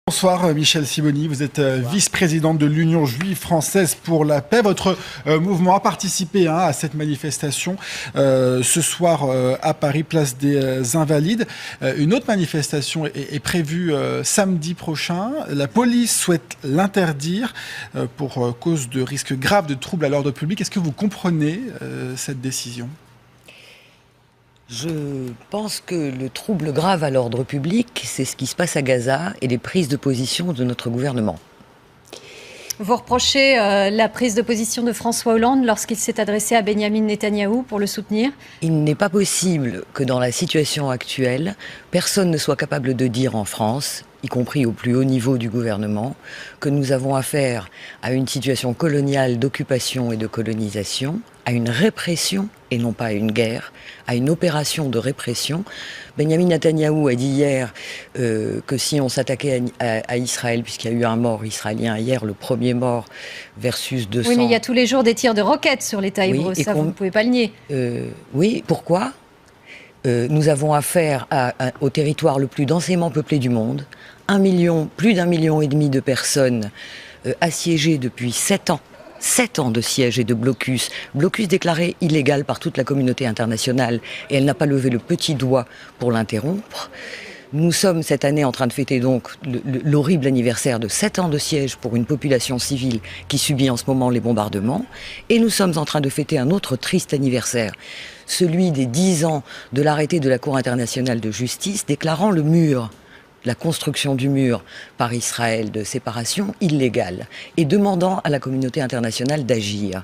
Bonsoir Michèle Sibony, vous êtes vice-présidente de l'Union juive française pour la paix. Votre mouvement a participé à cette manifestation ce soir à Paris, place des Invalides. Une autre manifestation est prévue samedi prochain. La police souhaite l'interdire pour cause de risques graves de troubles à l'ordre public. Est-ce que vous comprenez cette décision ? Je pense que le trouble grave à l'ordre public, c'est ce qui se passe à Gaza et les prises de position de notre gouvernement. Vous reprochez la prise de position de François Hollande lorsqu'il s'est adressé à Benyamin Netanyahou pour le soutenir ? Il n'est pas possible que dans la situation actuelle, personne ne soit capable de dire en France, y compris au plus haut niveau du gouvernement, que nous avons affaire à une situation coloniale d'occupation et de colonisation, à une répression et non pas à une guerre, à une opération de répression. Benyamin Netanyahou a dit hier que si on s'attaquait à Israël, puisqu'il y a eu un mort israélien hier, le premier mort versus 200... Oui, mais il y a tous les jours des tirs de roquettes sur l'État hébreu, ça vous ne pouvez pas le nier. Oui, pourquoi ? Nous avons affaire au territoire le plus densément peuplé du monde, plus d'1,5 million de personnes assiégées depuis 7 ans. 7 ans de siège et de blocus déclaré illégal par toute la communauté internationale, et elle n'a pas levé le petit doigt pour l'interrompre. Nous sommes cette année en train de fêter donc l'horrible anniversaire de 7 ans de siège pour une population civile qui subit en ce moment les bombardements, et nous sommes en train de fêter un autre triste anniversaire, celui des 10 ans de l'arrêté de la Cour internationale de justice déclarant le mur, la construction du mur par Israël de séparation illégale et demandant à la communauté internationale d'agir.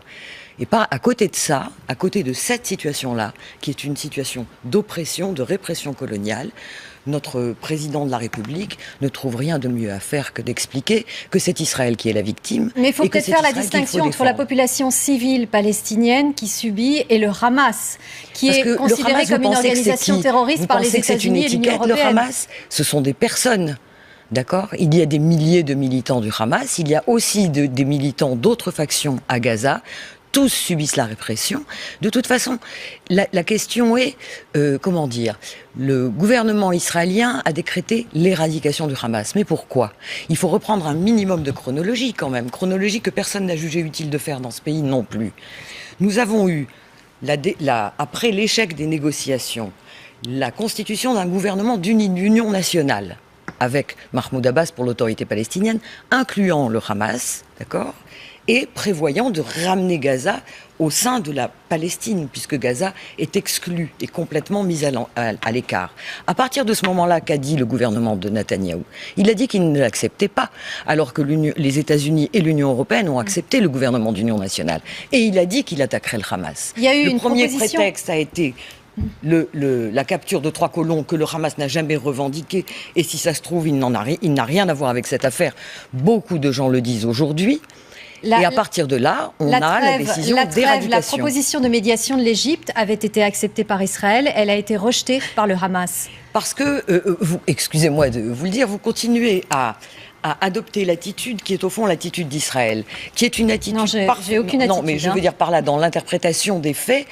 Et pas à côté de ça, à côté de cette situation-là, qui est une situation d'oppression, de répression coloniale, notre président de la République ne trouve rien de mieux à faire que d'expliquer que c'est Israël qui est la victime. Mais il faut peut-être faire la distinction entre la population civile palestinienne qui subit et le Hamas, qui est considéré comme une organisation terroriste par les États-Unis et l'Union européenne. Le Hamas, ce sont des personnes. D'accord ? Il y a des milliers de militants du Hamas, il y a aussi des militants d'autres factions à Gaza. Tous subissent la répression. De toute façon, la question est, le gouvernement israélien a décrété l'éradication du Hamas. Mais pourquoi ? Il faut reprendre un minimum de chronologie quand même. Chronologie que personne n'a jugé utile de faire dans ce pays non plus. Nous avons eu, après l'échec des négociations, la constitution d'un gouvernement d'union nationale avec Mahmoud Abbas pour l'autorité palestinienne, incluant le Hamas, d'accord ? Et prévoyant de ramener Gaza au sein de la Palestine, puisque Gaza est exclue et complètement mise à l'écart. À partir de ce moment-là, qu'a dit le gouvernement de Netanyahou ? Il a dit qu'il ne l'acceptait pas, alors que les États-Unis et l'Union européenne ont accepté le gouvernement d'union nationale. Et il a dit qu'il attaquerait le Hamas. Il y a eu le premier prétexte a été la capture de 3 colons que le Hamas n'a jamais revendiqué, et si ça se trouve, il n'a rien à voir avec cette affaire. Beaucoup de gens le disent aujourd'hui. Et à partir de là, on a la décision d'éradication. La proposition de médiation de l'Égypte avait été acceptée par Israël. Elle a été rejetée par le Hamas. Parce que, excusez-moi de vous le dire, vous continuez à adopter l'attitude qui est au fond l'attitude d'Israël, qui est une attitude... Non, j'ai aucune attitude. Non, mais je veux dire par là, dans l'interprétation des faits,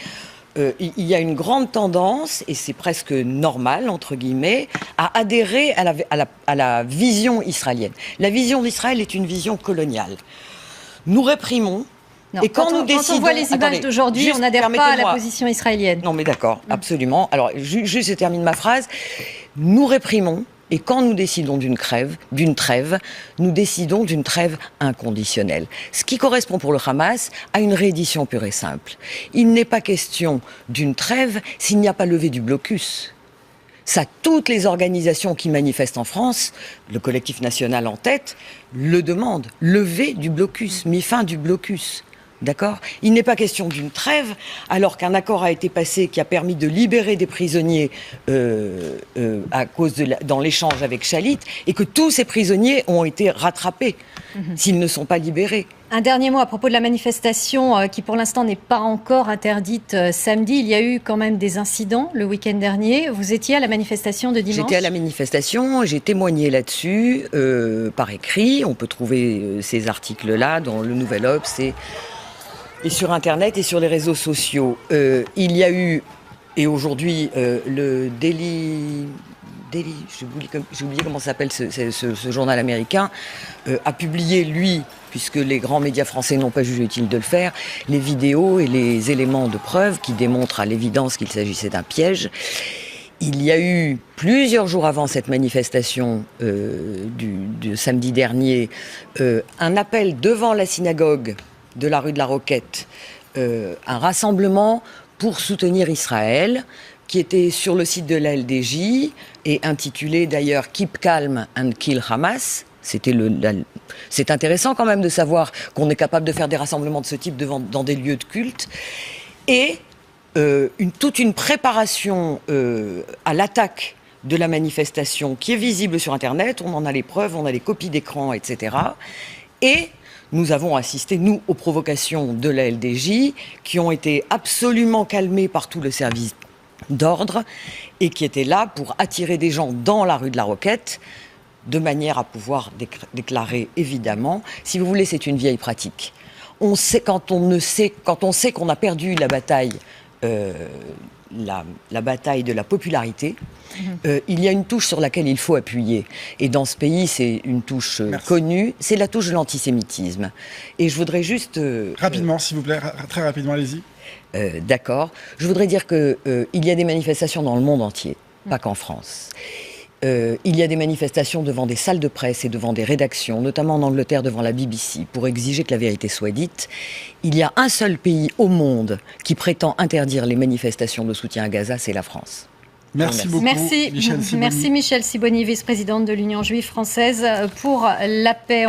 il y a une grande tendance, et c'est presque normal, entre guillemets, à adhérer à la vision israélienne. La vision d'Israël est une vision coloniale. Nous réprimons. Non, et quand on voit les images d'aujourd'hui, on n'adhère pas à la position israélienne. Non, mais d'accord, absolument. Alors, juste, je termine ma phrase. Nous réprimons, et quand nous décidons d'une trêve, nous décidons d'une trêve inconditionnelle. Ce qui correspond pour le Hamas à une réédition pure et simple. Il n'est pas question d'une trêve s'il n'y a pas levé du blocus. Ça, toutes les organisations qui manifestent en France, le collectif national en tête, le demandent. Levée du blocus, mis fin du blocus. D'accord ? Il n'est pas question d'une trêve, alors qu'un accord a été passé qui a permis de libérer des prisonniers dans l'échange avec Shalit, et que tous ces prisonniers ont été rattrapés s'ils ne sont pas libérés. Un dernier mot à propos de la manifestation qui pour l'instant n'est pas encore interdite samedi. Il y a eu quand même des incidents le week-end dernier. Vous étiez à la manifestation de dimanche ? J'étais à la manifestation, j'ai témoigné là-dessus par écrit. On peut trouver ces articles-là dans le Nouvel Obs et sur Internet et sur les réseaux sociaux. Il y a eu, et aujourd'hui, le Daily Daily, j'ai oublié comment s'appelle ce journal américain, a publié, lui, puisque les grands médias français n'ont pas jugé utile de le faire, les vidéos et les éléments de preuve qui démontrent à l'évidence qu'il s'agissait d'un piège. Il y a eu, plusieurs jours avant cette manifestation du samedi dernier, un appel devant la synagogue de la rue de la Roquette, un rassemblement pour soutenir Israël, qui était sur le site de la LDJ et intitulé d'ailleurs « Keep calm and kill Hamas ». C'est intéressant quand même de savoir qu'on est capable de faire des rassemblements de ce type dans des lieux de culte. Et toute une préparation à l'attaque de la manifestation qui est visible sur Internet. On en a les preuves, on a les copies d'écran, etc. Et nous avons assisté, nous, aux provocations de la LDJ qui ont été absolument calmées par tout le service d'ordre et qui étaient là pour attirer des gens dans la rue de la Roquette de manière à pouvoir déclarer, évidemment, si vous voulez, c'est une vieille pratique. On sait, quand on sait qu'on a perdu la bataille, la bataille de la popularité, il y a une touche sur laquelle il faut appuyer. Et dans ce pays, c'est une touche connue, c'est la touche de l'antisémitisme. Et je voudrais juste... rapidement, s'il vous plaît, très rapidement, allez-y. D'accord. Je voudrais dire qu'il y a des manifestations dans le monde entier, pas qu'en France. Il y a des manifestations devant des salles de presse et devant des rédactions, notamment en Angleterre devant la BBC, pour exiger que la vérité soit dite. Il y a un seul pays au monde qui prétend interdire les manifestations de soutien à Gaza, c'est la France. Merci beaucoup, Michèle Sibony, vice-présidente de l'Union juive française pour la paix.